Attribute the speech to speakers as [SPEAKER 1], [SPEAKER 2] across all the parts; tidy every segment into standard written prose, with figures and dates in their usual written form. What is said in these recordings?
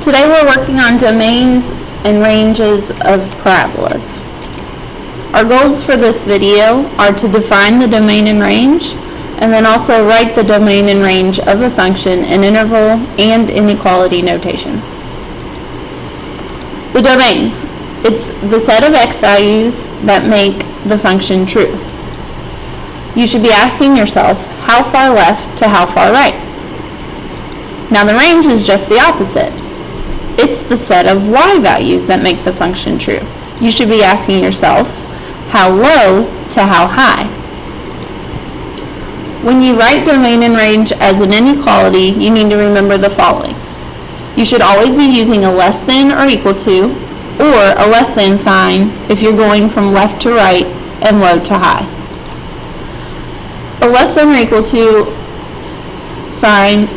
[SPEAKER 1] Today we're working on domains and ranges of parabolas. Our goals for this video are to define the domain and range, and then also write the domain and range of a function in interval and inequality notation. The domain. It's the set of x values that make the function true. You should be asking yourself, how far left to how far right? Now the range is just the opposite. It's the set of y values that make the function true. You should be asking yourself, how low to how high? When you write domain and range as an inequality, you need to remember the following. You should always be using a less than or equal to, or a less than sign if you're going from left to right and low to high. A less than or equal to sign,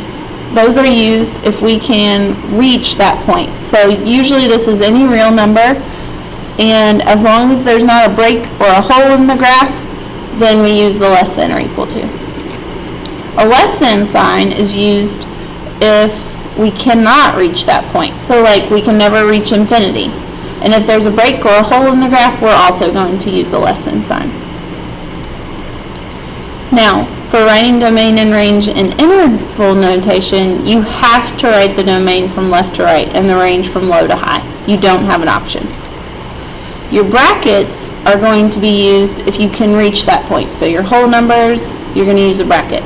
[SPEAKER 1] those are used if we can reach that point. So usually this is any real number, and as long as there's not a break or a hole in the graph, then we use the less than or equal to. A less than sign is used if we cannot reach that point. So like we can never reach infinity. And if there's a break or a hole in the graph, we're also going to use the less than sign. Now, for writing domain and range in interval notation, you have to write the domain from left to right and the range from low to high. You don't have an option. Your brackets are going to be used if you can reach that point. So your whole numbers, you're going to use a bracket.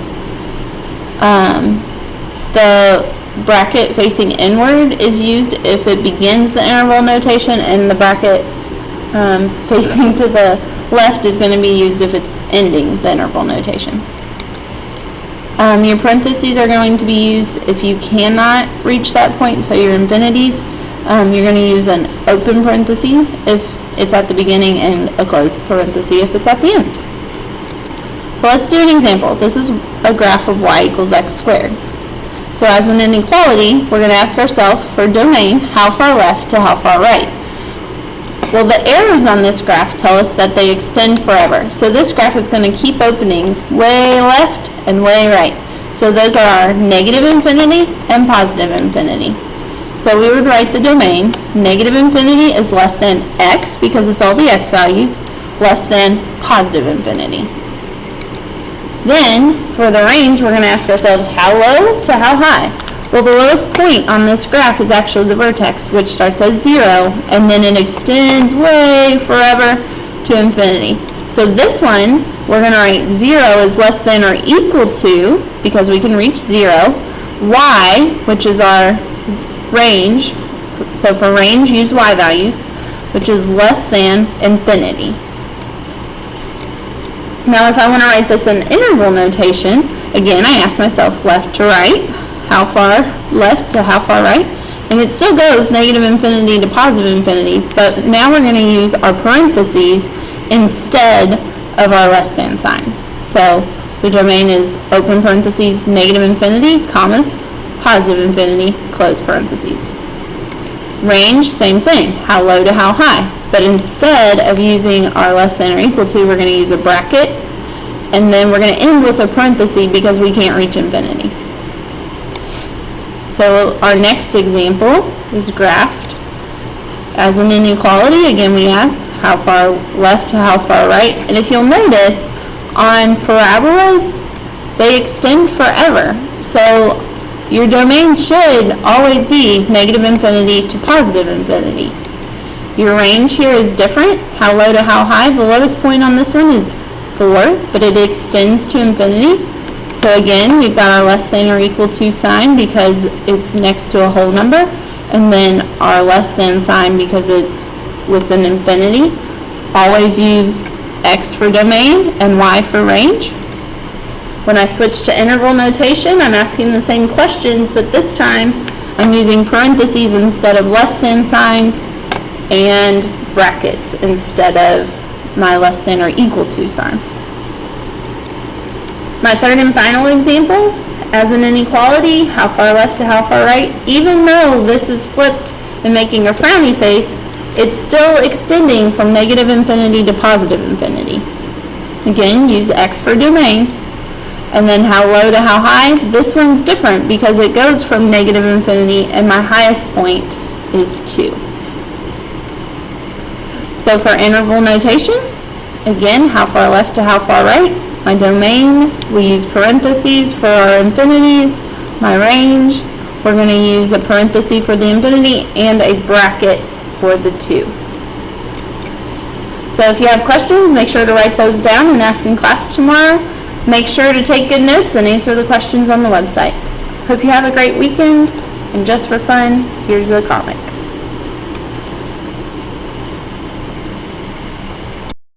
[SPEAKER 1] The bracket facing inward is used if it begins the interval notation, and the bracket facing to the left is going to be used if it's ending the interval notation. Your parentheses are going to be used if you cannot reach that point, so your infinities, you're going to use an open parenthesis if it's at the beginning and a closed parenthesis if it's at the end. So let's do an example. This is a graph of y equals x squared. So as an inequality, we're going to ask ourselves for domain, how far left to how far right? Well, the arrows on this graph tell us that they extend forever. So this graph is going to keep opening way left and way right. So those are our negative infinity and positive infinity. So we would write the domain, negative infinity is less than x because it's all the x values, less than positive infinity. Then, for the range, we're going to ask ourselves how low to how high? Well, the lowest point on this graph is actually the vertex, which starts at 0, and then it extends way forever to infinity. So this one, we're going to write 0 is less than or equal to, because we can reach 0, y, which is our range. So for range, use y values, which is less than infinity. Now if I want to write this in interval notation, again I ask myself left to right, how far left to how far right, and it still goes negative infinity to positive infinity, but now we're going to use our parentheses instead of our less than signs. So the domain is open parentheses negative infinity, comma, positive infinity, close parentheses. Range, same thing, how low to how high. But instead of using our less than or equal to, we're going to use a bracket, and then we're going to end with a parenthesis because we can't reach infinity. So our next example is graphed as an inequality. Again, we asked how far left to how far right. And if you'll notice, on parabolas, they extend forever. So your domain should always be negative infinity to positive infinity. Your range here is different, how low to how high. The lowest point on this one is 4, but it extends to infinity. So again, we've got our less than or equal to sign because it's next to a whole number, and then our less than sign because it's with an infinity. Always use x for domain and y for range. When I switch to interval notation, I'm asking the same questions, but this time I'm using parentheses instead of less than signs, and brackets instead of my less than or equal to sign. My third and final example, as an inequality, how far left to how far right? Even though this is flipped and making a frowny face, it's still extending from negative infinity to positive infinity. Again, use x for domain And then how low to how high? This one's different because it goes from negative infinity and my highest point is 2. So for interval notation, again, how far left to how far right? My domain, we use parentheses for our infinities. My range, we're going to use a parenthesis for the infinity and a bracket for the 2. So if you have questions, make sure to write those down and ask in class tomorrow. Make sure to take good notes and answer the questions on the website. Hope you have a great weekend, and just for fun, here's a comic.